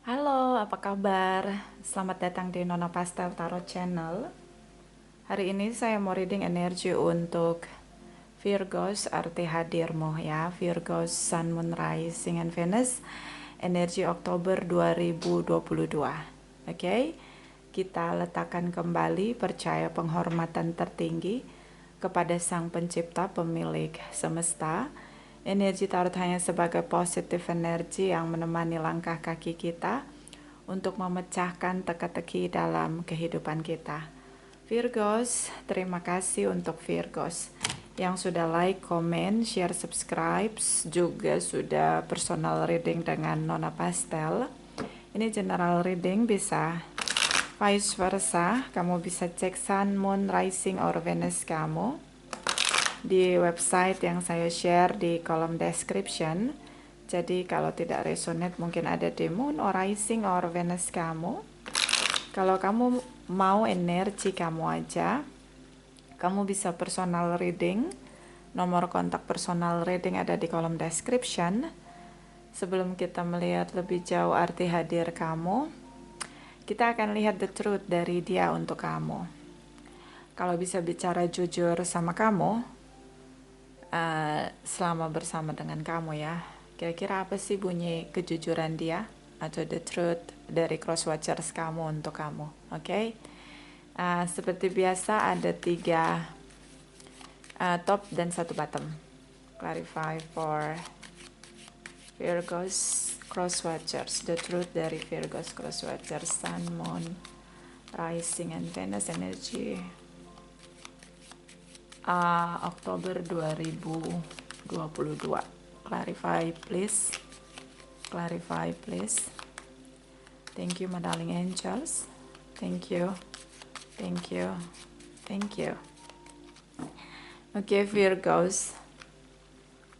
Halo, apa kabar? Selamat datang di Nona Pastel Tarot Channel. Hari ini saya mau reading energi untuk Virgos, arti hadirmu ya. Virgos, Sun, Moon, Rising, and Venus. Energi Oktober 2022. Oke, kita letakkan kembali percaya penghormatan tertinggi kepada Sang Pencipta Pemilik Semesta. Energi tarot hanya sebagai positif energi yang menemani langkah kaki kita untuk memecahkan teka-teki dalam kehidupan kita. Virgos, terima kasih untuk Virgos yang sudah like, comment, share, subscribe, juga sudah personal reading dengan Nona Pastel. Ini general reading, bisa vice versa. Kamu bisa cek Sun, Moon, Rising, or Venus kamu di website yang saya share di kolom description. Jadi kalau tidak resonate mungkin ada di Moon or Rising or Venus kamu. Kalau kamu mau energi kamu aja, kamu bisa personal reading. Nomor kontak personal reading ada di kolom description. Sebelum kita melihat lebih jauh arti hadir kamu, kita akan lihat the truth dari dia untuk kamu. Kalau bisa bicara jujur sama kamu, selama bersama dengan kamu ya, kira-kira apa sih bunyi kejujuran dia atau the truth dari cross watchers kamu untuk kamu? Oke, seperti biasa ada 3 top dan 1 bottom. Clarify for Virgos cross watchers, the truth dari Virgos cross watchers, Sun, Moon, Rising, and Venus energy Oktober 2022. Clarify please. Clarify please. Thank you my darling angels. Thank you. Thank you. Thank you. Oke, Virgos.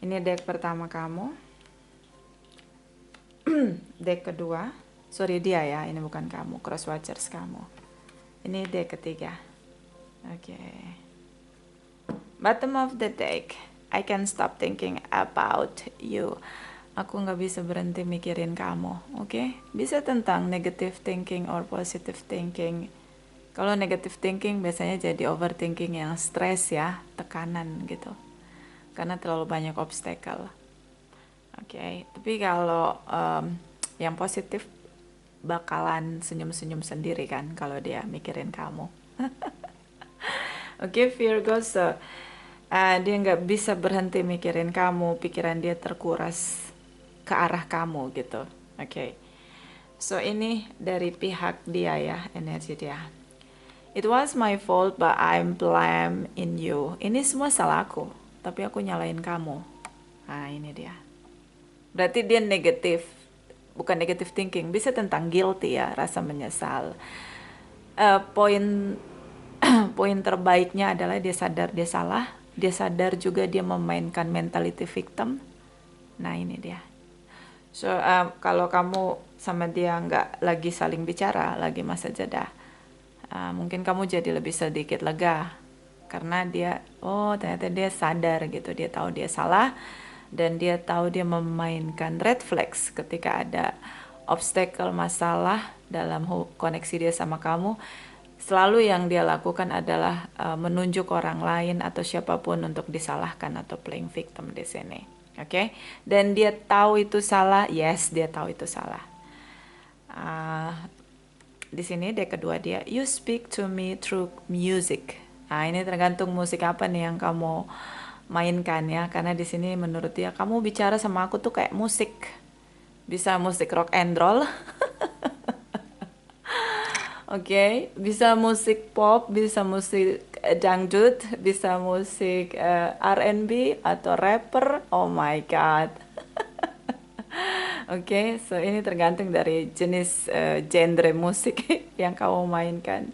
Ini deck pertama kamu. Deck kedua. Sorry dia ya, ini bukan kamu, cross watchers kamu. Ini deck ketiga. Oke. Bottom of the deck, I can stop thinking about you. Aku nggak bisa berhenti mikirin kamu, oke? Bisa tentang negative thinking or positive thinking. Kalau negative thinking biasanya jadi overthinking yang stres ya, tekanan gitu. Karena terlalu banyak obstacle. Oke, tapi kalau yang positif bakalan senyum-senyum sendiri kan kalau dia mikirin kamu. Oke, Virgo, dia nggak bisa berhenti mikirin kamu, pikiran dia terkuras ke arah kamu gitu. Oke. So ini dari pihak dia ya, energi dia. It was my fault but I'm blame in you. Ini semua salah aku, tapi aku nyalain kamu. Nah, ini dia. Berarti dia negatif, bukan negative thinking, bisa tentang guilty ya, rasa menyesal. Poin poin terbaiknya adalah dia sadar dia salah, dia sadar juga dia memainkan mentality victim. Nah ini dia. So kalau kamu sama dia nggak lagi saling bicara, lagi masa jeda, mungkin kamu jadi lebih sedikit lega karena dia, oh ternyata dia sadar gitu, dia tahu dia salah dan dia tahu dia memainkan red flags ketika ada obstacle, masalah dalam koneksi dia sama kamu. Selalu yang dia lakukan adalah menunjuk orang lain atau siapapun untuk disalahkan atau playing victim di sini. Oke? Dan dia tahu itu salah. Yes, dia tahu itu salah. Di sini deck kedua dia, you speak to me through music. Nah, ini tergantung musik apa nih yang kamu mainkan ya. Karena di sini menurut dia kamu bicara sama aku tuh kayak musik. Bisa musik rock and roll. Oke, bisa musik pop, bisa musik dangdut, bisa musik R&B atau rapper. Oh my god. Oke, so ini tergantung dari jenis genre musik yang kamu mainkan.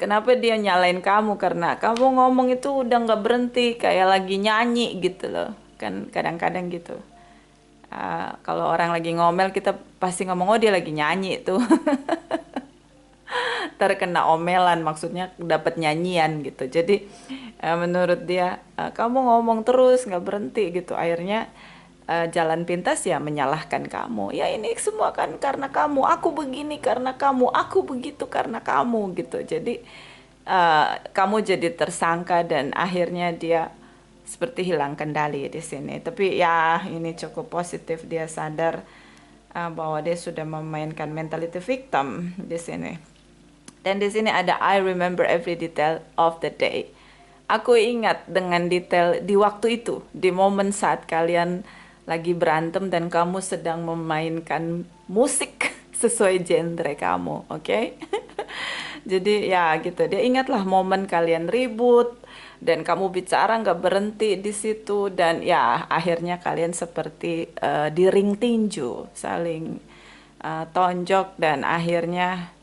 Kenapa dia nyalain kamu? Karena kamu ngomong itu udah nggak berhenti, kayak lagi nyanyi gitu loh. Kan kadang-kadang gitu. Kalau orang lagi ngomel kita pasti ngomong, oh dia lagi nyanyi tuh. Terkena omelan, maksudnya dapat nyanyian gitu. Jadi menurut dia kamu ngomong terus nggak berhenti gitu, akhirnya jalan pintas ya menyalahkan kamu. Ya ini semua kan karena kamu, aku begini karena kamu, aku begitu karena kamu gitu. Jadi kamu jadi tersangka dan akhirnya dia seperti hilang kendali di sini. Tapi ya ini cukup positif, dia sadar bahwa dia sudah memainkan mentality victim di sini. Dan di sini ada I remember every detail of the day. Aku ingat dengan detail di waktu itu, di momen saat kalian lagi berantem dan kamu sedang memainkan musik sesuai genre kamu, oke? Jadi ya gitu, dia ingatlah momen kalian ribut dan kamu bicara nggak berhenti di situ dan ya akhirnya kalian seperti di ring tinju, saling tonjok dan akhirnya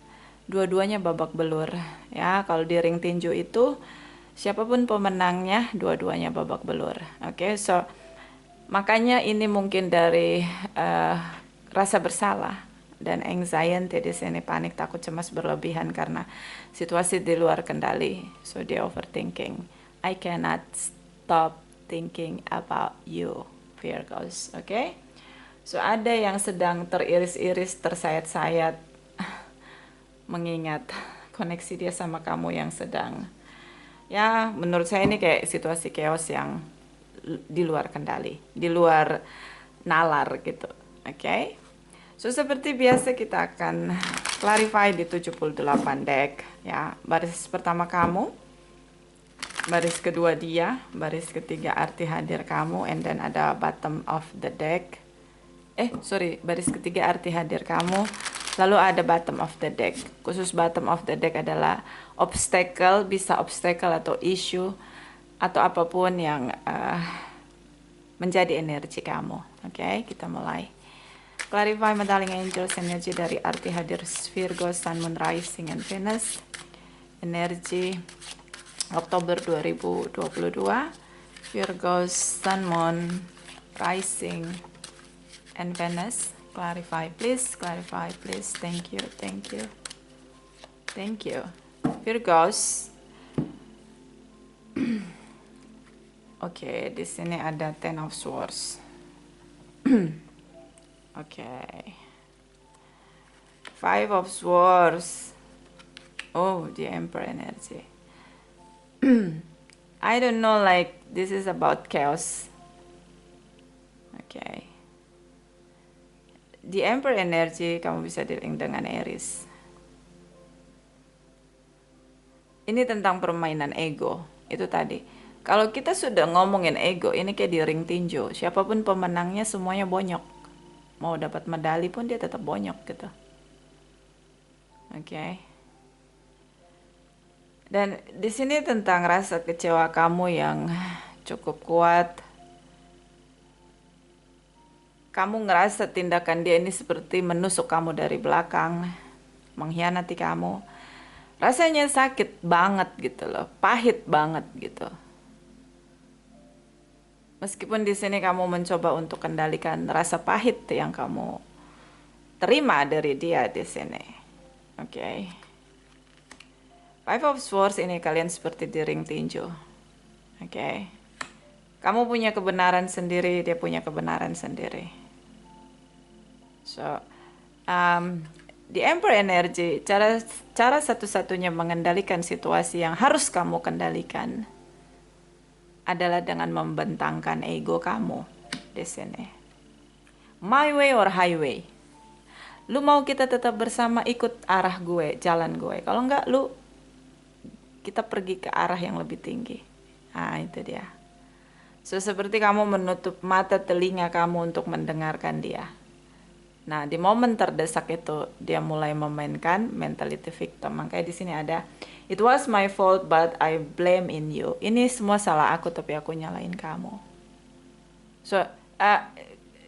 dua-duanya babak belur. Ya, kalau di ring tinju itu siapapun pemenangnya, dua-duanya babak belur. Oke, so makanya ini mungkin dari rasa bersalah dan anxiety di sini, panik, takut, cemas berlebihan karena situasi di luar kendali. So dia overthinking. I cannot stop thinking about you, Virgos. Oke? So ada yang sedang teriris-iris, tersayat-sayat mengingat koneksi dia sama kamu yang sedang, ya menurut saya ini kayak situasi chaos yang di luar kendali, di luar nalar gitu. Oke. So seperti biasa kita akan clarify di 78 deck ya. Baris pertama kamu, baris kedua dia, baris ketiga arti hadir kamu, and then ada bottom of the deck. Baris ketiga arti hadir kamu, lalu ada bottom of the deck. Khusus bottom of the deck adalah obstacle, bisa obstacle atau issue atau apapun yang menjadi energi kamu. Oke, kita mulai. Clarify Metallic Angels, energi dari arti hadir Virgo, Sun, Moon, Rising, and Venus. Energi Oktober 2022. Virgo, Sun, Moon, Rising, and Venus. Clarify please, clarify please. Thank you, thank you, thank you. Virgos. Oke, di sini ada Ten of Swords. Oke. Five of Swords. Oh, the Emperor energy. I don't know, like this is about chaos. Okay. The Emperor energy kamu bisa dealing dengan Aries. Ini tentang permainan ego. Itu tadi. Kalau kita sudah ngomongin ego, ini kayak di ring tinju. Siapapun pemenangnya semuanya bonyok. Mau dapat medali pun dia tetap bonyok gitu. Oke. Dan di sini tentang rasa kecewa kamu yang cukup kuat. Kamu ngerasa tindakan dia ini seperti menusuk kamu dari belakang, mengkhianati kamu. Rasanya sakit banget gitu loh, pahit banget gitu. Meskipun di sini kamu mencoba untuk kendalikan rasa pahit yang kamu terima dari dia di sini. Oke. Five of Swords ini kalian seperti di ring tinju. Oke. Kamu punya kebenaran sendiri, dia punya kebenaran sendiri. So, the Emperor energy, cara satu-satunya mengendalikan situasi yang harus kamu kendalikan adalah dengan membentangkan ego kamu di sini. My way or highway. Lu mau kita tetap bersama, ikut arah gue, jalan gue. Kalau enggak, kita pergi ke arah yang lebih tinggi. Nah, itu dia. So, seperti kamu menutup mata telinga kamu untuk mendengarkan dia. Nah, di momen terdesak itu dia mulai memainkan mentality victim. Makanya di sini ada it was my fault but I blame in you. Ini semua salah aku tapi aku nyalain kamu. So,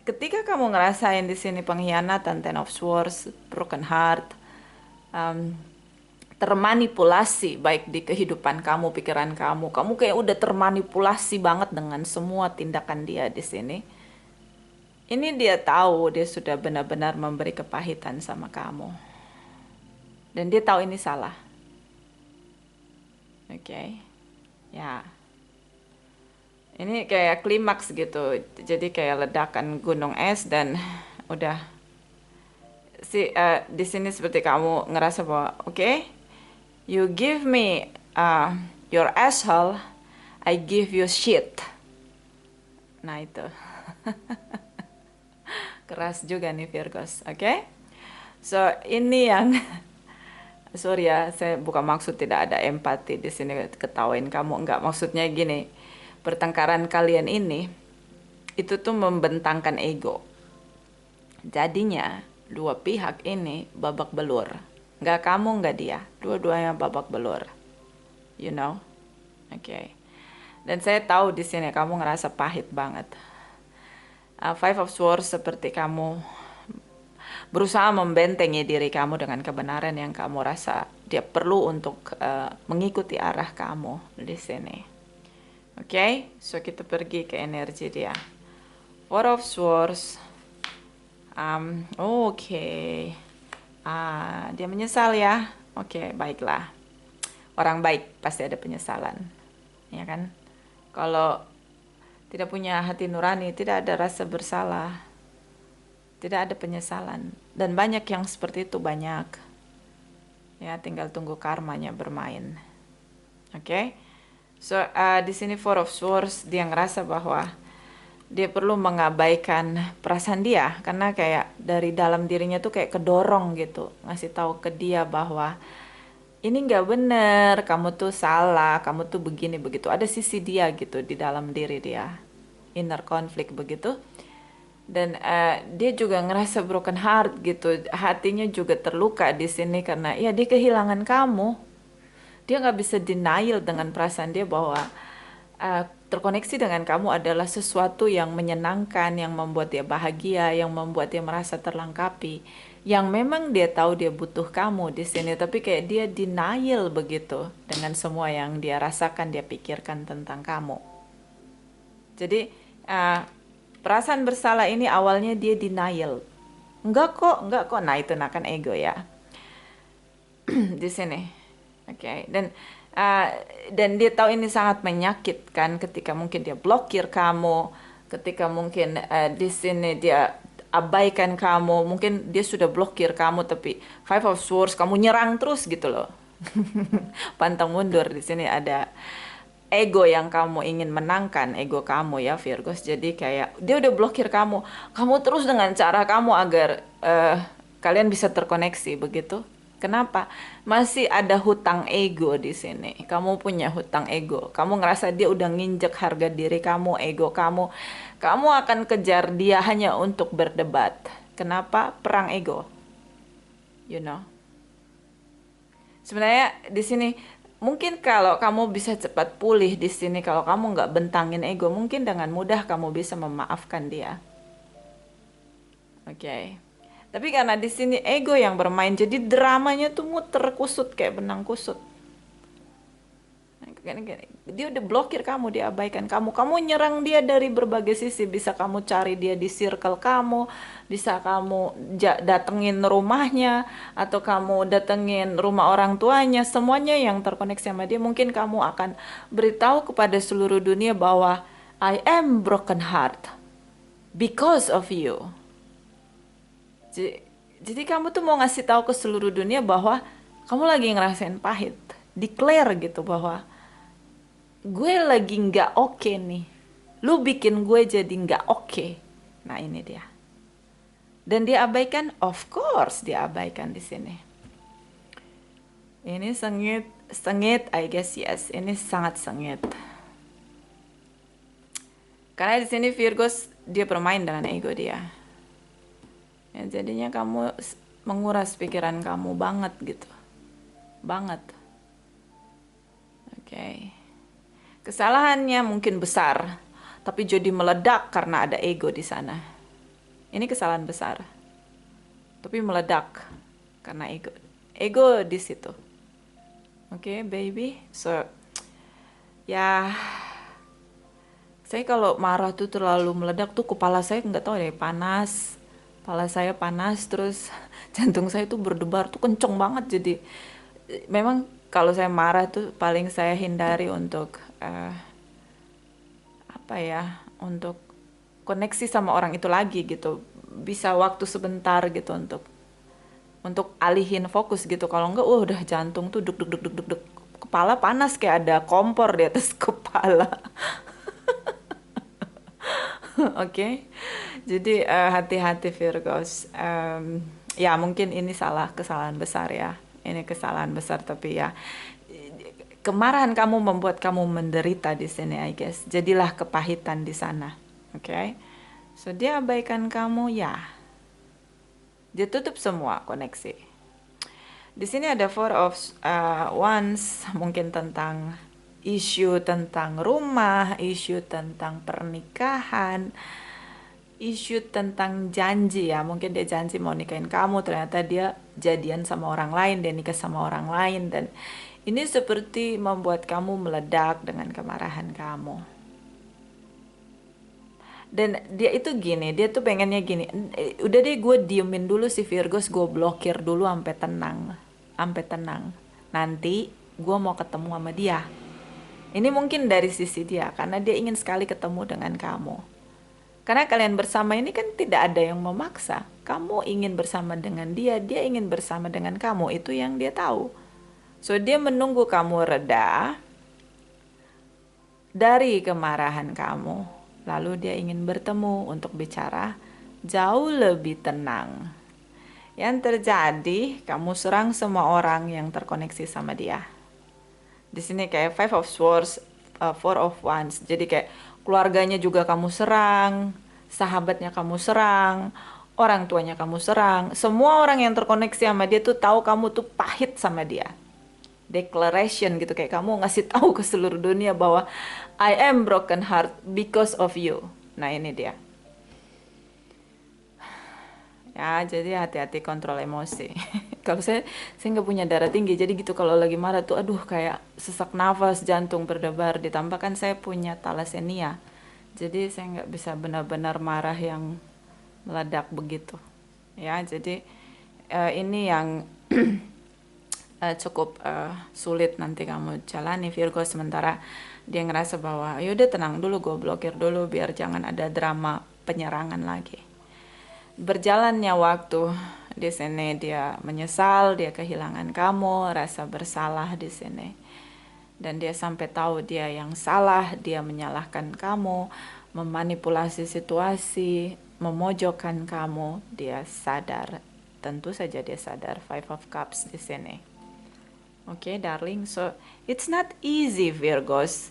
ketika kamu ngerasain di sini pengkhianatan, Ten of Swords, broken heart, termanipulasi baik di kehidupan kamu, pikiran kamu kayak udah termanipulasi banget dengan semua tindakan dia di sini. Ini dia tahu dia sudah benar-benar memberi kepahitan sama kamu. Dan dia tahu ini salah. Oke. Ya. Ini kayak klimaks gitu. Jadi kayak ledakan gunung es dan udah di sini seperti kamu ngerasa bahwa oke, you give me your asshole, I give you shit. Nah itu keras juga nih Virgos, oke? So ini yang sorry ya, saya bukan maksud tidak ada empati di sini ketawain kamu, enggak, maksudnya gini, pertengkaran kalian ini itu tuh membentangkan ego. Jadinya dua pihak ini babak belur. Enggak kamu, enggak dia, dua-duanya babak belur. You know? Oke. Okay. Dan saya tahu di sini kamu ngerasa pahit banget. Five of Swords seperti kamu berusaha membentengi diri kamu dengan kebenaran yang kamu rasa dia perlu untuk mengikuti arah kamu di sini. Oke, okay? So kita pergi ke energi dia. Four of Swords. Oke. Dia menyesal ya. Oke, baiklah. Orang baik pasti ada penyesalan, ya kan? Kalau tidak punya hati nurani, tidak ada rasa bersalah, tidak ada penyesalan. Dan banyak yang seperti itu, banyak. Ya, tinggal tunggu karmanya bermain. Oke? Okay? So, di sini Four of Swords, dia ngerasa bahwa dia perlu mengabaikan perasaan dia. Karena kayak dari dalam dirinya tuh kayak kedorong gitu. Ngasih tahu ke dia bahwa ini nggak bener, kamu tuh salah, kamu tuh begini, begitu. Ada sisi dia gitu di dalam diri dia. Inner conflict begitu. Dan dia juga ngerasa broken heart gitu, hatinya juga terluka di sini karena ya dia kehilangan kamu. Dia nggak bisa denial dengan perasaan dia bahwa terkoneksi dengan kamu adalah sesuatu yang menyenangkan, yang membuat dia bahagia, yang membuat dia merasa terlengkapi, yang memang dia tahu dia butuh kamu di sini, tapi kayak dia denial begitu dengan semua yang dia rasakan, dia pikirkan tentang kamu. Jadi perasaan bersalah ini awalnya dia denial. Enggak kok. Nah itu kan ego ya. Di sini. Oke. Dan dia tahu ini sangat menyakitkan ketika mungkin dia blokir kamu, ketika mungkin di sini dia abaikan kamu, mungkin dia sudah blokir kamu tapi Five of Swords kamu nyerang terus gitu loh. Pantang mundur di sini ada ego yang kamu ingin menangkan, ego kamu ya Virgos. Jadi kayak dia udah blokir kamu terus dengan cara kamu agar kalian bisa terkoneksi begitu. Kenapa? Masih ada hutang ego di sini. Kamu punya hutang ego. Kamu ngerasa dia udah nginjek harga diri kamu, ego kamu. Kamu akan kejar dia hanya untuk berdebat. Kenapa? Perang ego. You know. Sebenarnya di sini mungkin kalau kamu bisa cepat pulih di sini, kalau kamu nggak bentangin ego, mungkin dengan mudah kamu bisa memaafkan dia. Oke. Okay. Tapi karena di sini ego yang bermain, jadi dramanya tuh muter kusut kayak benang kusut. Dia udah blokir kamu, dia abaikan kamu nyerang dia dari berbagai sisi. Bisa kamu cari dia di circle kamu, bisa kamu datengin rumahnya, atau kamu datengin rumah orang tuanya, semuanya yang terkoneksi sama dia. Mungkin kamu akan beritahu kepada seluruh dunia bahwa I am broken heart because of you. Jadi kamu tuh mau ngasih tahu ke seluruh dunia bahwa kamu lagi ngerasain pahit, declare gitu bahwa gue lagi nggak oke nih, lu bikin gue jadi nggak oke. Nah ini dia. Dan dia abaikan, of course dia abaikan di sini. Ini sengit, I guess yes. Ini sangat sengit. Karena di sini Virgos dia bermain dengan ego dia. Ya, jadinya kamu menguras pikiran kamu banget gitu, banget. Oke. Okay. Kesalahannya mungkin besar, tapi jadi meledak karena ada ego di sana. Ini kesalahan besar, tapi meledak karena ego. Ego di situ. Oke, baby. So, ya, saya kalau marah tuh terlalu meledak tuh kepala saya nggak tahu deh, panas. Kepala saya panas, terus jantung saya tuh berdebar tuh kenceng banget. Jadi, memang kalau saya marah tuh paling saya hindari untuk apa ya, untuk koneksi sama orang itu lagi gitu. Bisa waktu sebentar gitu untuk alihin fokus gitu. Kalau enggak, udah jantung tuh duk duk duk duk duk duk. Kepala panas kayak ada kompor di atas kepala. Oke. Jadi hati-hati Virgos. Ya mungkin ini kesalahan besar ya. Ini kesalahan besar tapi ya kemarahan kamu membuat kamu menderita di sini, I guess. Jadilah kepahitan di sana. Oke. So dia abaikan kamu ya. Dia tutup semua koneksi. Di sini ada Four of Wands, mungkin tentang isu tentang rumah, isu tentang pernikahan, isu tentang janji ya. Mungkin dia janji mau nikahin kamu, ternyata dia jadian sama orang lain, dia nikah sama orang lain. Dan ini seperti membuat kamu meledak dengan kemarahan kamu. Dan dia itu gini, dia tuh pengennya gini, udah deh gue diemin dulu si Virgos, gue blokir dulu sampai tenang, sampai tenang. Nanti gue mau ketemu sama dia. Ini mungkin dari sisi dia, karena dia ingin sekali ketemu dengan kamu. Karena kalian bersama ini kan tidak ada yang memaksa. Kamu ingin bersama dengan dia, dia ingin bersama dengan kamu, itu yang dia tahu. So dia menunggu kamu reda dari kemarahan kamu. Lalu dia ingin bertemu untuk bicara jauh lebih tenang. Yang terjadi, kamu serang semua orang yang terkoneksi sama dia. Di sini kayak Five of Swords, Four of Wands. Jadi kayak keluarganya juga kamu serang, sahabatnya kamu serang, orang tuanya kamu serang. Semua orang yang terkoneksi sama dia tuh tahu kamu tuh pahit sama dia. Declaration gitu, kayak kamu ngasih tahu ke seluruh dunia bahwa I am broken heart because of you. Nah ini dia ya, jadi hati-hati kontrol emosi. Kalau saya nggak punya darah tinggi, jadi gitu kalau lagi marah tuh aduh kayak sesak nafas, jantung berdebar. Ditambah kan saya punya thalassemia, jadi saya nggak bisa benar-benar marah yang meledak begitu ya. Jadi ini yang cukup sulit nanti kamu jalani Virgo. Sementara dia ngerasa bahwa yaudah tenang dulu, gue blokir dulu biar jangan ada drama penyerangan lagi. Berjalannya waktu di sini dia menyesal, dia kehilangan kamu, rasa bersalah di sini. Dan dia sampai tahu dia yang salah, dia menyalahkan kamu, memanipulasi situasi, memojokkan kamu. Dia sadar, tentu saja dia sadar. Five of Cups di sini. Oke, darling. So, it's not easy, Virgos,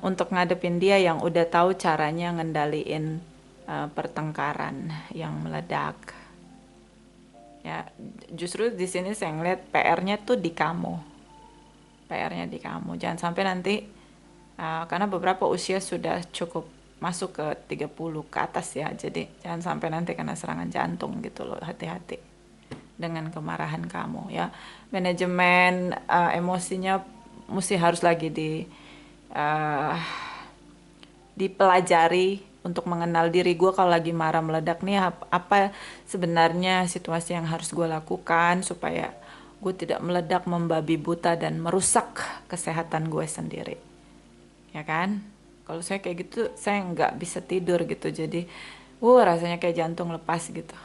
untuk ngadepin dia yang udah tahu caranya ngendaliin pertengkaran yang meledak. Ya, justru di sini saya ngeliat PR-nya tuh di kamu. PR-nya di kamu. Jangan sampai nanti, karena beberapa usia sudah cukup masuk ke 30 ke atas ya. Jadi jangan sampai nanti kena serangan jantung gitu loh. Hati-hati dengan kemarahan kamu ya. Manajemen emosinya mesti harus lagi dipelajari untuk mengenal diri gue. Kalau lagi marah meledak nih, apa sebenarnya situasi yang harus gue lakukan supaya gue tidak meledak membabi buta dan merusak kesehatan gue sendiri, ya kan? Kalau saya kayak gitu saya nggak bisa tidur gitu, jadi rasanya kayak jantung lepas gitu.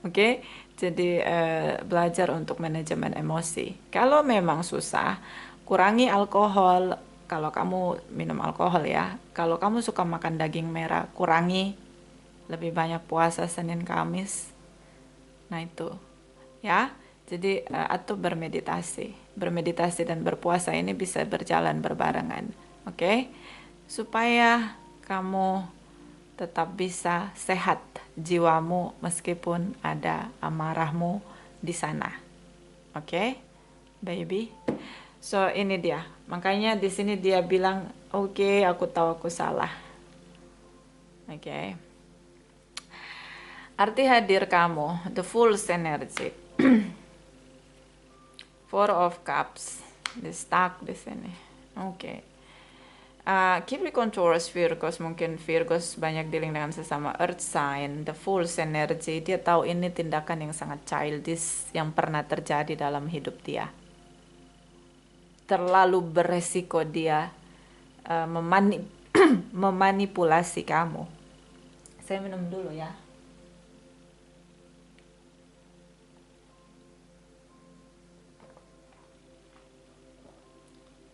Oke, jadi belajar untuk manajemen emosi. Kalau memang susah, kurangi alkohol. Kalau kamu minum alkohol ya, kalau kamu suka makan daging merah, kurangi. Lebih banyak puasa Senin Kamis. Nah itu, ya. Jadi atau bermeditasi dan berpuasa ini bisa berjalan berbarengan. Oke, supaya kamu tetap bisa sehat jiwamu meskipun ada amarahmu di sana. Oke, baby. So ini dia. Makanya di sini dia bilang, oke, aku tahu aku salah. Oke. Arti hadir kamu, the Fool's energy. Four of Cups, the stuck di sini. Oke. Capricorn, Taurus, Virgos, mungkin Virgos banyak dealing dengan sesama earth sign, the Fool's energy. Dia tahu ini tindakan yang sangat childish yang pernah terjadi dalam hidup dia. Terlalu beresiko dia eh, memani- memanipulasi kamu. Saya minum dulu ya.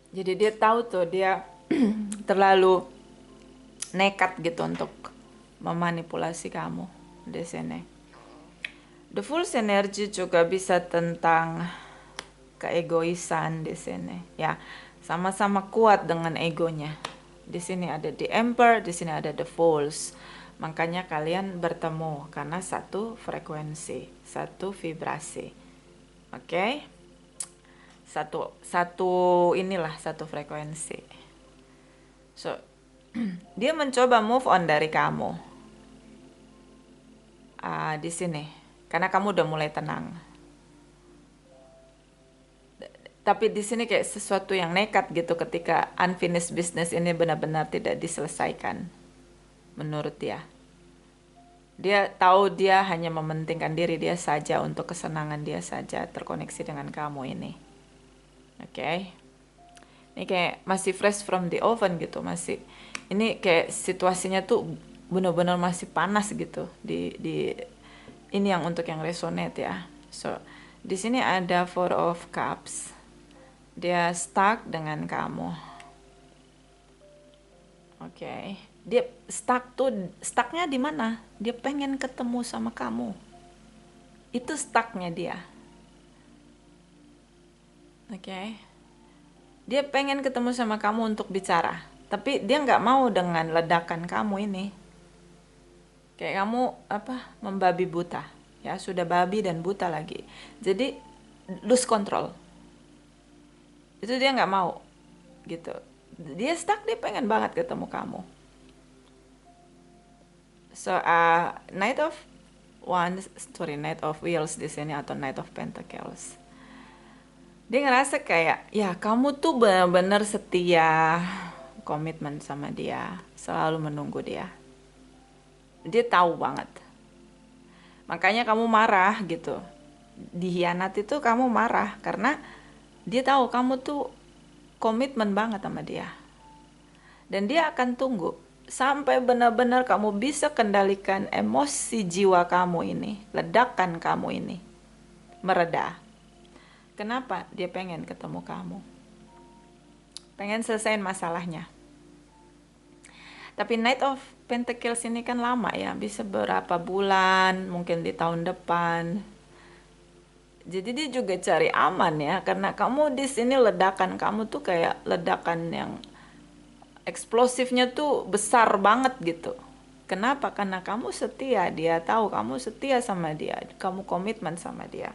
Jadi dia tahu tuh dia terlalu nekat gitu untuk memanipulasi kamu di sini. The Fool's energy juga bisa tentang keegoisan di sini. Ya, sama-sama kuat dengan egonya. Di sini ada the Emperor, di sini ada the Fools. Makanya kalian bertemu karena satu frekuensi, satu vibrasi. Oke? Satu satu inilah satu frekuensi. So, dia mencoba move on dari kamu. Di sini karena kamu udah mulai tenang. Tapi di sini kayak sesuatu yang nekat gitu ketika unfinished business ini benar-benar tidak diselesaikan menurut dia. Dia tahu dia hanya mementingkan diri dia saja untuk kesenangan dia saja terkoneksi dengan kamu ini. Oke. Ini kayak masih fresh from the oven gitu, masih ini kayak situasinya tuh benar-benar masih panas gitu di ini yang untuk yang resonate ya. So, di sini ada Four of Cups. Dia stuck dengan kamu. Oke. Dia stucknya di mana? Dia pengen ketemu sama kamu. Itu stucknya dia. Oke. Dia pengen ketemu sama kamu untuk bicara. Tapi dia nggak mau dengan ledakan kamu ini. Kayak kamu membabi buta. Ya, sudah babi dan buta lagi. Jadi lose control. Itu dia nggak mau gitu. Dia stuck, dia pengen banget ketemu kamu. So Knight of Wheels di sini atau Knight of Pentacles. Dia ngerasa kayak ya kamu tuh benar-benar setia, komitmen sama dia, selalu menunggu dia. Dia tahu banget. Makanya kamu marah gitu. Dihianati tuh kamu marah karena dia tahu kamu tuh komitmen banget sama dia. Dan dia akan tunggu sampai benar-benar kamu bisa kendalikan emosi jiwa kamu ini, ledakan kamu ini mereda. Kenapa? Dia pengen ketemu kamu. Pengen selesaiin masalahnya. Tapi Knight of Pentacles ini kan lama ya, bisa berapa bulan, mungkin di tahun depan. Jadi dia juga cari aman ya, karena kamu di sini ledakan kamu tuh kayak ledakan yang eksplosifnya tuh besar banget gitu. Kenapa? Karena kamu setia, dia tahu kamu setia sama dia, kamu komitmen sama dia.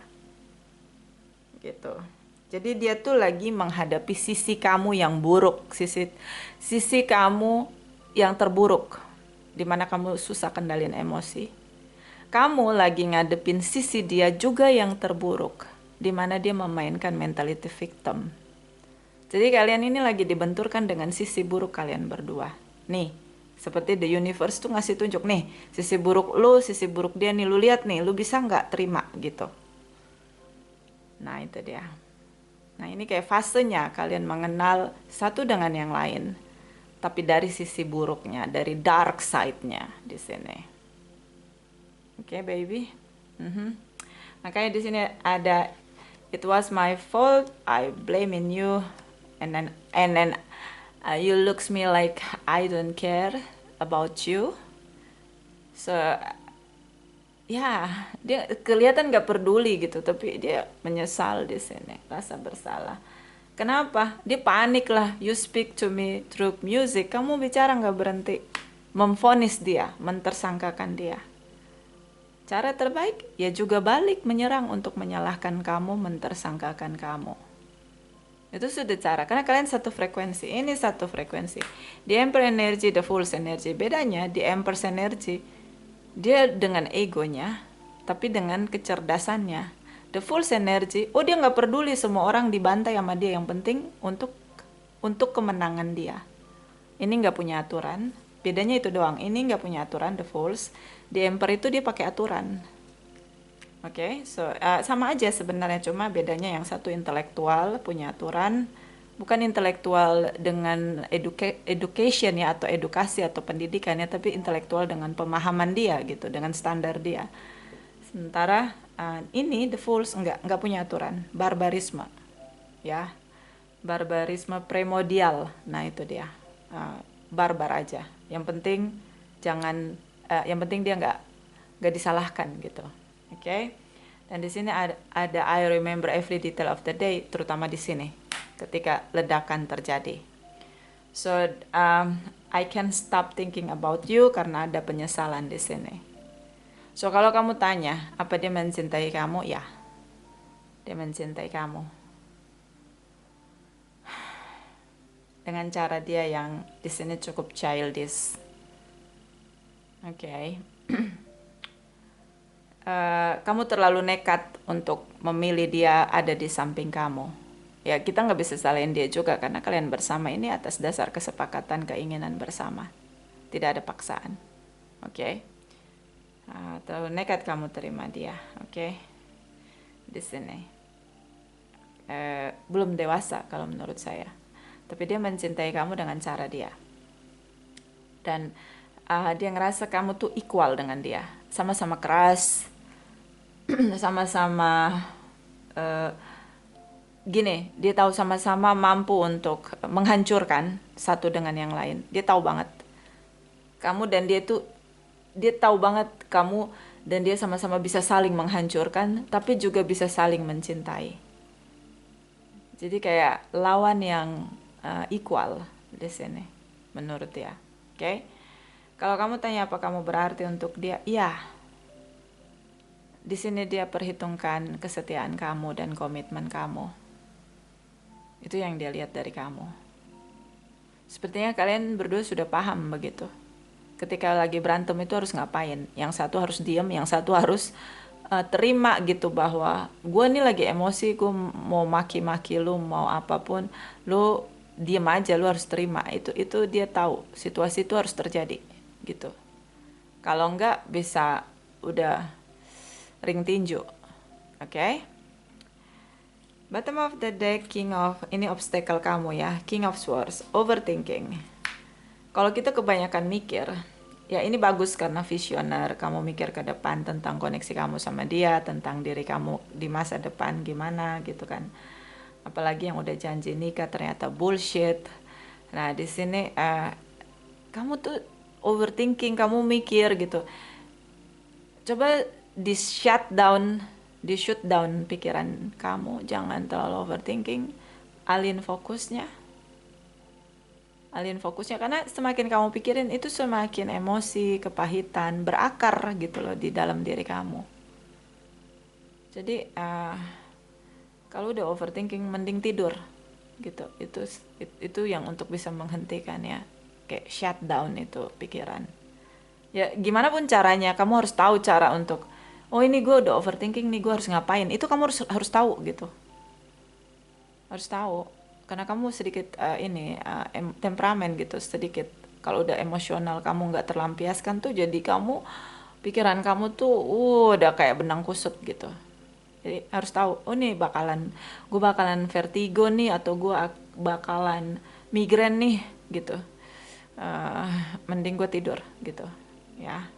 Gitu. Jadi dia tuh lagi menghadapi sisi kamu yang buruk, sisi kamu yang terburuk, dimana kamu susah kendalin emosi. Kamu lagi ngadepin sisi dia juga yang terburuk, dimana dia memainkan mentality victim. Jadi kalian ini lagi dibenturkan dengan sisi buruk kalian berdua. Nih, seperti the universe tuh ngasih tunjuk nih, sisi buruk lu, sisi buruk dia nih, lu lihat nih, lu bisa nggak terima gitu. Nah itu dia. Nah ini kayak fasenya kalian mengenal satu dengan yang lain. Tapi dari sisi buruknya, dari dark side-nya di sini. Oke, baby. Makanya di sini ada it was my fault, I blaming you, and then you looks me like I don't care about you. So ya dia kelihatan nggak peduli gitu, tapi dia menyesal di sini, rasa bersalah. Kenapa? Dia panik lah. You speak to me through music. Kamu bicara nggak berhenti, memvonis dia, mentersangkakan dia. Cara terbaik ya juga balik menyerang untuk menyalahkan kamu, mentersangkakan kamu. Itu sudah cara, karena kalian satu frekuensi. Ini satu frekuensi. The Emperor energy, the Fool's energy. Bedanya di Emperor's energy, dia dengan egonya, tapi dengan kecerdasannya. The Fool's energy, dia nggak peduli semua orang dibantai sama dia. Yang penting untuk kemenangan dia. Ini nggak punya aturan. Bedanya itu doang. Ini nggak punya aturan, the Fools. The Emperor itu dia pakai aturan. Oke, so sama aja sebenarnya, cuma bedanya yang satu intelektual punya aturan, Bukan intelektual dengan education ya, atau edukasi atau pendidikan ya, tapi intelektual dengan pemahaman dia gitu, dengan standar dia. Sementara ini the fools nggak punya aturan, barbarisme ya, barbarisme primordial. Nah itu dia, barbar aja. Yang penting jangan, yang penting dia nggak disalahkan gitu. Oke. Dan di sini ada I remember every detail of the day, terutama di sini ketika ledakan terjadi. So I can't stop thinking about you, karena ada penyesalan di sini. So kalau kamu tanya apa dia mencintai kamu, ya dia mencintai kamu dengan cara dia yang di sini cukup childish. Oke. Kamu terlalu nekat untuk memilih dia ada di samping kamu. Ya kita nggak bisa salahin dia juga, karena kalian bersama ini atas dasar kesepakatan keinginan bersama. Tidak ada paksaan. Oke. Terlalu nekat kamu terima dia. Oke. Di sini. Belum dewasa kalau menurut saya. Tapi dia mencintai kamu dengan cara dia. Dan dia ngerasa kamu tuh equal dengan dia. Sama-sama keras. Sama-sama gini, dia tahu sama-sama mampu untuk menghancurkan satu dengan yang lain. Dia tahu banget. Kamu dan dia tuh, dia tahu banget kamu dan dia sama-sama bisa saling menghancurkan, tapi juga bisa saling mencintai. Jadi kayak lawan yang equal di sini, menurut dia. Oke? Kalau kamu tanya apa kamu berarti untuk dia, iya. Di sini dia perhitungkan kesetiaan kamu dan komitmen kamu. Itu yang dia lihat dari kamu. Sepertinya kalian berdua sudah paham begitu. Ketika lagi berantem itu harus ngapain. Yang satu harus diem, yang satu harus terima gitu, bahwa gue nih lagi emosi, gue mau maki-maki lu, mau apapun, lu diem aja, lu harus terima. Itu dia tahu, situasi itu harus terjadi gitu. Kalau enggak bisa udah ring tinju. Oke? Bottom of the deck, King of, ini obstacle kamu ya, King of Swords, overthinking. Kalau kita kebanyakan mikir, ya ini bagus karena visioner, kamu mikir ke depan tentang koneksi kamu sama dia, tentang diri kamu di masa depan gimana gitu kan. Apalagi yang udah janji nikah ternyata bullshit. Nah di sini kamu tuh overthinking, kamu mikir gitu. Coba di shut down pikiran kamu, jangan terlalu overthinking, alin fokusnya, karena semakin kamu pikirin itu semakin emosi, kepahitan berakar gitu loh di dalam diri kamu. Jadi kalau udah overthinking mending tidur gitu, itu yang untuk bisa menghentikan ya, kayak shut down itu pikiran. Ya gimana pun caranya, kamu harus tahu cara untuk, oh ini gue udah overthinking nih, gue harus ngapain. Itu kamu harus tahu gitu. Harus tahu. Karena kamu sedikit temperamen gitu, sedikit. Kalau udah emosional kamu nggak terlampiaskan tuh, jadi kamu, pikiran kamu tuh udah kayak benang kusut gitu. Jadi harus tahu, oh nih gue bakalan vertigo nih, atau gue bakalan migrain nih gitu. Mending gue tidur gitu ya.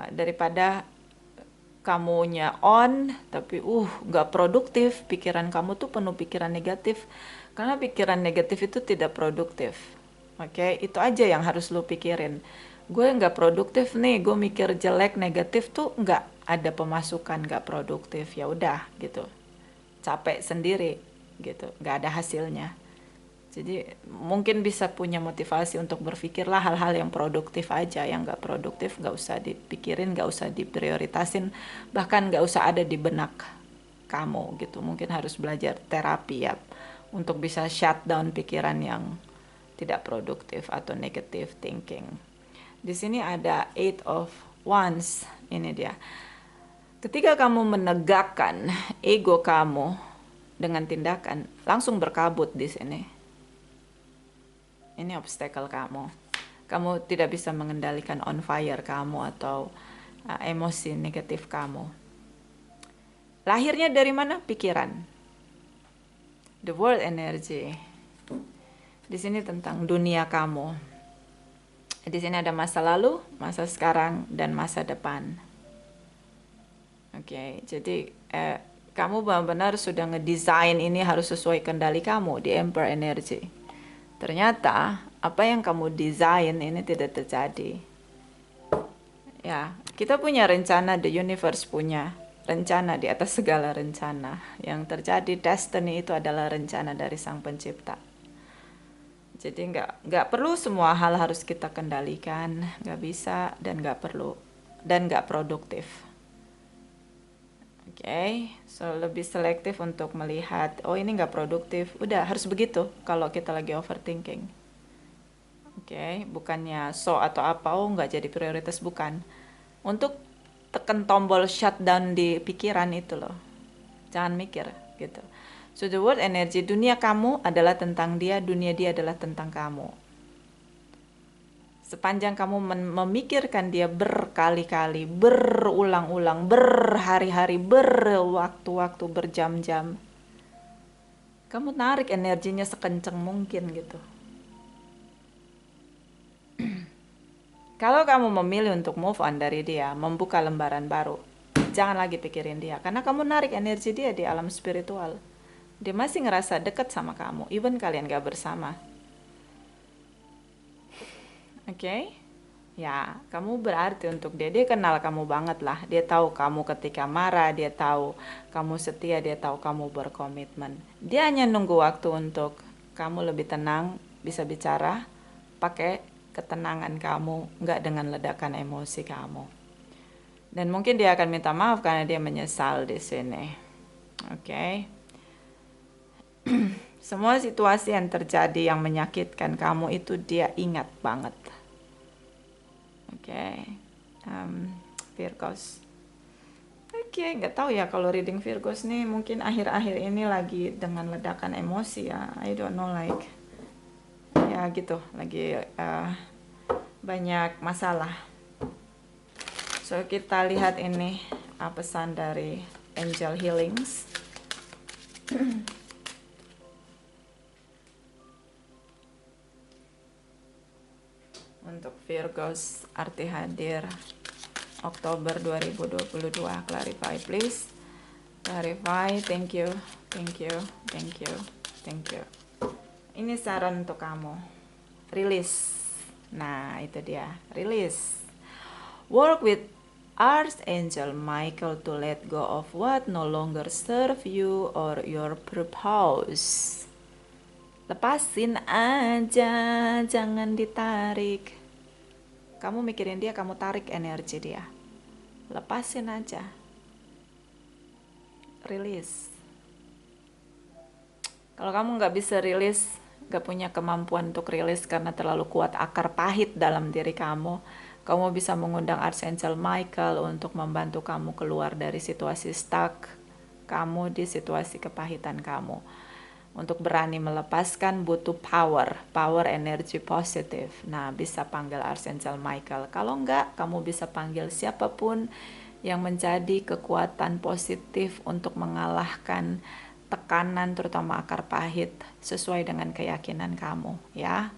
Daripada kamunya on tapi nggak produktif, pikiran kamu tuh penuh pikiran negatif, karena pikiran negatif itu tidak produktif. Oke, itu aja yang harus lu pikirin. Gue nggak produktif nih, gue mikir jelek negatif tuh nggak ada pemasukan, nggak produktif, ya udah gitu, capek sendiri gitu, nggak ada hasilnya. Jadi mungkin bisa punya motivasi untuk berpikirlah hal-hal yang produktif aja, yang nggak produktif nggak usah dipikirin, nggak usah diprioritasin, bahkan nggak usah ada di benak kamu gitu. Mungkin harus belajar terapi ya, untuk bisa shut down pikiran yang tidak produktif atau negative thinking. Di sini ada Eight of Wands, ini dia. Ketika kamu menegakkan ego kamu dengan tindakan, langsung berkabut di sini. Ini obstacle kamu. Kamu tidak bisa mengendalikan on fire kamu atau emosi negatif kamu. Lahirnya dari mana? Pikiran. The world energy. Di sini tentang dunia kamu. Di sini ada masa lalu, masa sekarang, dan masa depan. Oke, jadi kamu benar-benar sudah ngedesain ini harus sesuai kendali kamu di Emperor Energy. Ternyata apa yang kamu desain ini tidak terjadi. Ya, kita punya rencana, the universe punya rencana di atas segala rencana. Yang terjadi, destiny itu adalah rencana dari Sang Pencipta. Jadi nggak perlu semua hal harus kita kendalikan, nggak bisa dan nggak perlu dan nggak produktif. Oke, so lebih selektif untuk melihat, oh ini nggak produktif, udah harus begitu kalau kita lagi overthinking. Oke, bukannya so atau apa, oh nggak jadi prioritas, bukan. Untuk tekan tombol shutdown di pikiran itu loh, jangan mikir gitu. So the world energy, dunia kamu adalah tentang dia, dunia dia adalah tentang kamu. Sepanjang kamu memikirkan dia berkali-kali, berulang-ulang, berhari-hari, berwaktu-waktu, berjam-jam, kamu narik energinya sekencang mungkin gitu. Kalau kamu memilih untuk move on dari dia, membuka lembaran baru, jangan lagi pikirin dia, karena kamu narik energi dia di alam spiritual. Dia masih ngerasa dekat sama kamu, even kalian gak bersama. Oke? Ya, kamu berarti untuk dia. Dia kenal kamu banget lah. Dia tahu kamu ketika marah, dia tahu kamu setia, dia tahu kamu berkomitmen. Dia hanya nunggu waktu untuk kamu lebih tenang, bisa bicara, pakai ketenangan kamu, nggak dengan ledakan emosi kamu. Dan mungkin dia akan minta maaf karena dia menyesal di sini. Oke? Semua situasi yang terjadi yang menyakitkan kamu itu dia ingat banget. Oke, Virgos. Oke, nggak tahu ya kalau reading Virgos nih mungkin akhir-akhir ini lagi dengan ledakan emosi ya. I don't know, like ya gitu, lagi banyak masalah. So kita lihat ini pesan dari Angel Healings. Untuk Virgos, arti hadir Oktober 2022. Clarify please. Clarify. Thank you. Thank you. Thank you. Thank you. Ini saran untuk kamu. Release. Nah, itu dia. Release. Work with Archangel Michael to let go of what no longer serve you or your purpose. Lepasin aja, jangan ditarik. Kamu mikirin dia, kamu tarik energi dia. Lepasin aja. Release. Kalau kamu nggak bisa release, nggak punya kemampuan untuk release karena terlalu kuat akar pahit dalam diri kamu, kamu bisa mengundang Archangel Michael untuk membantu kamu keluar dari situasi stuck kamu di situasi kepahitan kamu. Untuk berani melepaskan butuh power energi positif. Nah, bisa panggil Archangel Michael. Kalau enggak, kamu bisa panggil siapapun yang menjadi kekuatan positif untuk mengalahkan tekanan, terutama akar pahit, sesuai dengan keyakinan kamu. Ya,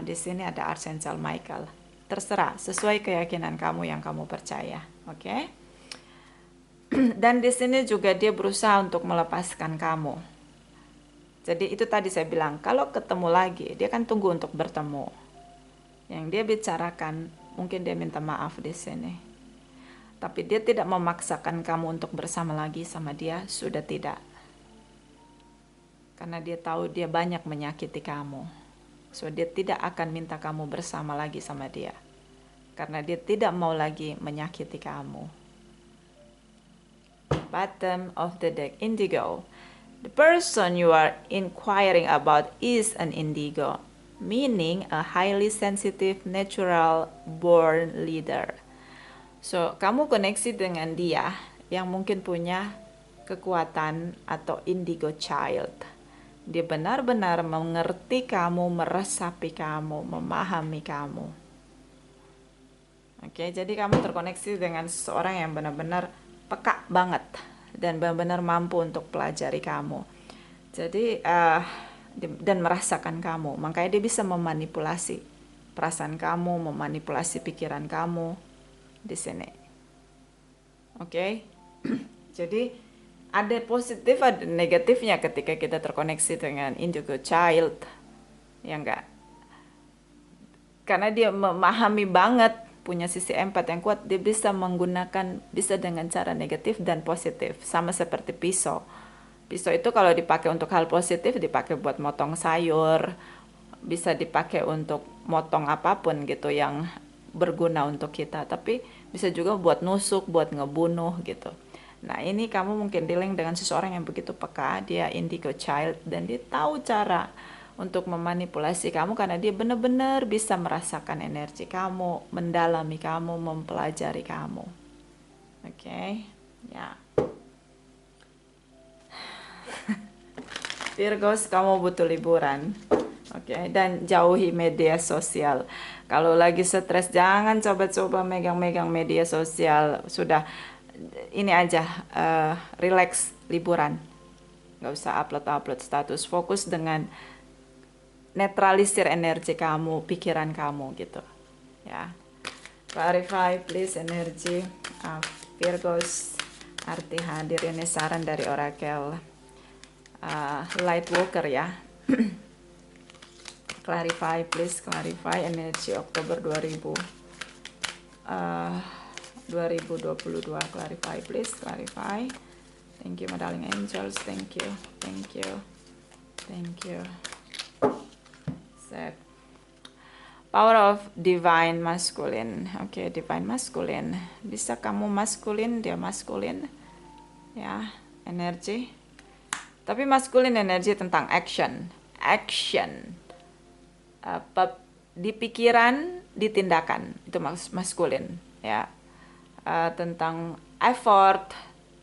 di sini ada Archangel Michael. Terserah, sesuai keyakinan kamu yang kamu percaya. Oke? Dan di sini juga dia berusaha untuk melepaskan kamu. Jadi itu tadi saya bilang, kalau ketemu lagi, dia kan tunggu untuk bertemu. Yang dia bicarakan, mungkin dia minta maaf di sini. Tapi dia tidak memaksakan kamu untuk bersama lagi sama dia, sudah tidak. Karena dia tahu dia banyak menyakiti kamu. So dia tidak akan minta kamu bersama lagi sama dia. Karena dia tidak mau lagi menyakiti kamu. Bottom of the deck, Indigo. The person you are inquiring about is an indigo, meaning a highly sensitive, natural born leader. So, kamu koneksi dengan dia yang mungkin punya kekuatan atau indigo child. Dia benar-benar mengerti kamu, meresapi kamu, memahami kamu. Oke, jadi kamu terkoneksi dengan seseorang yang benar-benar peka banget dan benar-benar mampu untuk pelajari kamu. Jadi dan merasakan kamu, makanya dia bisa memanipulasi perasaan kamu, memanipulasi pikiran kamu di sini. Oke. Jadi ada positif, ada negatifnya ketika kita terkoneksi dengan indigo child, ya enggak? Karena dia memahami banget, punya sisi empat yang kuat, dia bisa menggunakan, bisa dengan cara negatif dan positif, sama seperti pisau. Pisau itu kalau dipakai untuk hal positif, dipakai buat motong sayur, bisa dipakai untuk motong apapun gitu yang berguna untuk kita, tapi bisa juga buat nusuk, buat ngebunuh gitu. Nah, ini kamu mungkin dealing dengan seseorang yang begitu peka, dia indigo child, dan dia tahu cara untuk memanipulasi kamu karena dia benar-benar bisa merasakan energi kamu, mendalami kamu, mempelajari kamu. Oke, ya. Virgos, kamu butuh liburan. Oke, dan jauhi media sosial. Kalau lagi stres, jangan coba-coba megang-megang media sosial. Sudah, ini aja, relax, liburan. Nggak usah upload-upload status. Fokus dengan netralisir energi kamu, pikiran kamu gitu. Ya, clarify please energi Virgos. Arti hadir ini saran dari Oracle Lightworker ya. Clarify please, clarify energi Oktober 2022. Clarify please, clarify. Thank you my darling angels, thank you, thank you, thank you. Set. Power of divine masculine. Oke, divine masculine. Bisa kamu maskulin, dia maskulin. Ya, energi. Tapi maskulin energi tentang action. Action. Di pikiran, di tindakan. Itu maskulin. Ya. Tentang effort,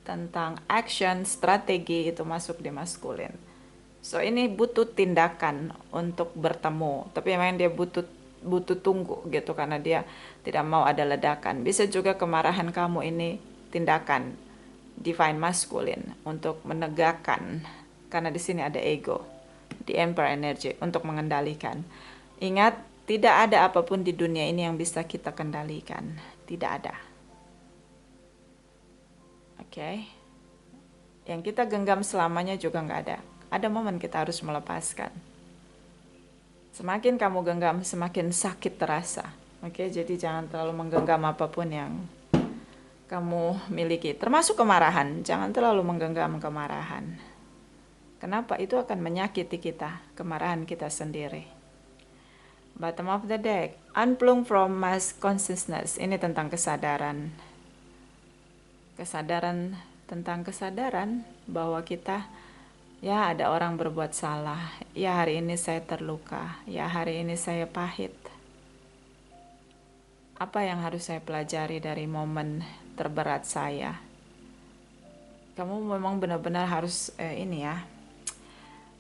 tentang action, strategi, itu masuk di maskulin. So, ini butuh tindakan untuk bertemu. Tapi memang dia butuh tunggu gitu karena dia tidak mau ada ledakan. Bisa juga kemarahan kamu ini tindakan divine masculine untuk menegakkan, karena di sini ada ego, di emperor energy, untuk mengendalikan. Ingat, tidak ada apapun di dunia ini yang bisa kita kendalikan. Tidak ada. Oke. Yang kita genggam selamanya juga nggak ada. Ada momen kita harus melepaskan. Semakin kamu genggam, semakin sakit terasa. Oke, jadi jangan terlalu menggenggam apapun yang kamu miliki. Termasuk kemarahan. Jangan terlalu menggenggam kemarahan. Kenapa? Itu akan menyakiti kita, kemarahan kita sendiri. Bottom of the deck. Unplug from mass consciousness. Ini tentang kesadaran. Kesadaran, tentang kesadaran bahwa kita, ya ada orang berbuat salah, ya hari ini saya terluka, ya hari ini saya pahit. Apa yang harus saya pelajari dari momen terberat saya? Kamu memang benar-benar harus ini ya,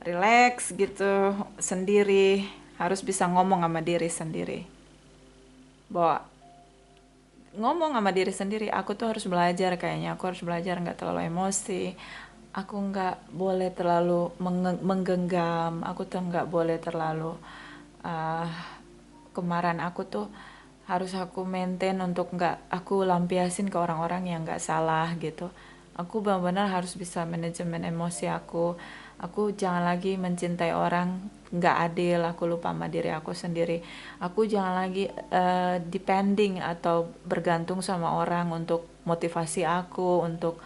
relax gitu, sendiri, harus bisa ngomong sama diri sendiri. Bahwa ngomong sama diri sendiri, aku tuh harus belajar kayaknya, aku harus belajar nggak terlalu emosi. Aku nggak boleh terlalu menggenggam, aku tuh nggak boleh terlalu kemarahan aku tuh harus aku maintain untuk nggak aku lampiasin ke orang-orang yang nggak salah gitu. Aku benar-benar harus bisa manajemen emosi aku. Aku jangan lagi mencintai orang nggak adil, aku lupa sama diri aku sendiri. Aku jangan lagi depending atau bergantung sama orang untuk motivasi aku, untuk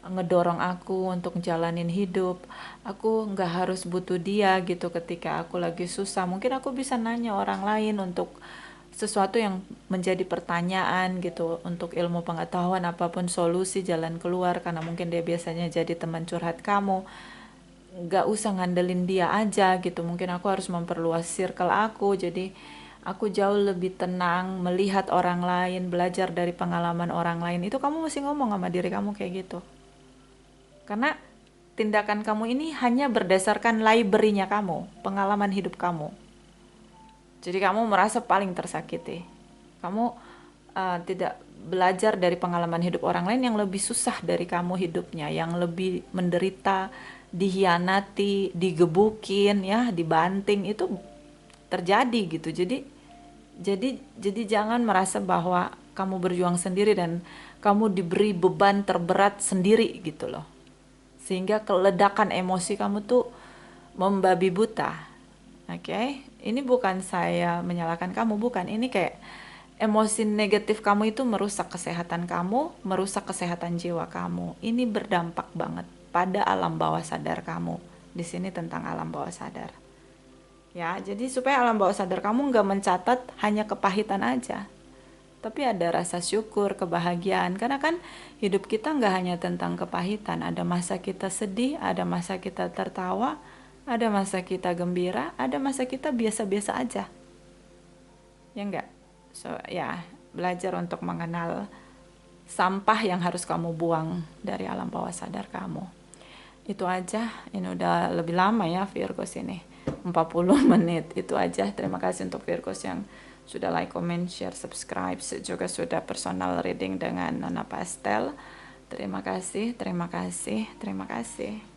ngedorong aku untuk jalanin hidup. Aku nggak harus butuh dia gitu ketika aku lagi susah. Mungkin aku bisa nanya orang lain untuk sesuatu yang menjadi pertanyaan gitu, untuk ilmu pengetahuan apapun, solusi, jalan keluar, karena mungkin dia biasanya jadi teman curhat kamu. Nggak usah ngandelin dia aja gitu. Mungkin aku harus memperluas circle aku, jadi aku jauh lebih tenang melihat orang lain, belajar dari pengalaman orang lain. Itu kamu mesti ngomong sama diri kamu kayak gitu. Karena tindakan kamu ini hanya berdasarkan library-nya kamu, pengalaman hidup kamu. Jadi kamu merasa paling tersakiti. Kamu tidak belajar dari pengalaman hidup orang lain yang lebih susah dari kamu hidupnya, yang lebih menderita, dihianati, digebukin, ya, dibanting, itu terjadi gitu. Jadi jangan merasa bahwa kamu berjuang sendiri dan kamu diberi beban terberat sendiri gitu loh. Sehingga keledakan emosi kamu tuh membabi buta. Oke, ini bukan saya menyalahkan kamu, bukan. Ini kayak emosi negatif kamu itu merusak kesehatan kamu, merusak kesehatan jiwa kamu. Ini berdampak banget pada alam bawah sadar kamu. Di sini tentang alam bawah sadar. Ya, jadi supaya alam bawah sadar kamu nggak mencatat hanya kepahitan aja, tapi ada rasa syukur, kebahagiaan. Karena kan hidup kita nggak hanya tentang kepahitan. Ada masa kita sedih, ada masa kita tertawa, ada masa kita gembira, ada masa kita biasa-biasa aja. Ya enggak? So, ya, belajar untuk mengenal sampah yang harus kamu buang dari alam bawah sadar kamu. Itu aja. Ini udah lebih lama ya Virgos ini. 40 menit. Itu aja. Terima kasih untuk Virgos yang sudah like, comment, share, subscribe, juga sudah personal reading dengan Nona Pastel. Terima kasih, terima kasih, terima kasih.